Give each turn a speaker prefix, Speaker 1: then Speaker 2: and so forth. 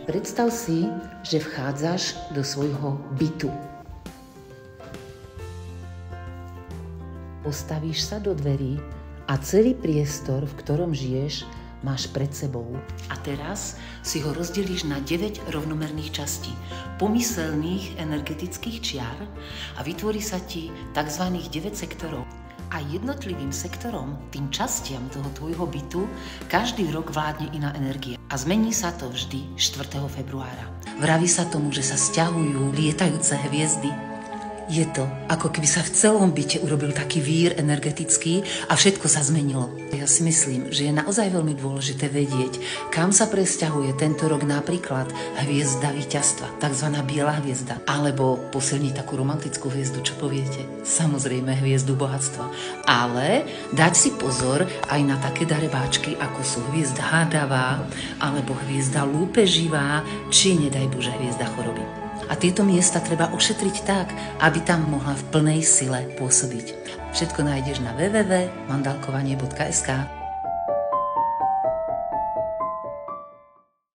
Speaker 1: Predstav si, že vchádzaš do svojho bytu. Postavíš sa do dverí a celý priestor, v ktorom žiješ, máš pred sebou. A teraz si ho rozdelíš na 9 rovnomerných častí, pomyselných energetických čiar a vytvorí sa ti tzv. 9 sektorov. A jednotlivým sektorom, tým častiam toho tvojho bytu, každý rok vládne iná energia. A zmení sa to vždy 4. februára. Vraví sa tomu, že sa sťahujú lietajúce hviezdy. Je to, ako keby sa v celom byte urobil taký vír energetický a všetko sa zmenilo. Ja si myslím, že je naozaj veľmi dôležité vedieť, kam sa presťahuje tento rok napríklad hviezda víťazstva, takzvaná biela hviezda, alebo posilniť takú romantickú hviezdu, čo poviete? Samozrejme hviezdu bohatstva. Ale dať si pozor aj na také darebáčky, ako sú hviezda hádavá, alebo hviezda lúpeživá, či nedaj Bože hviezda choroby. A tieto miesta treba ošetriť tak, aby tam mohla v plnej sile pôsobiť. Všetko nájdeš na www.mandalkovanie.sk.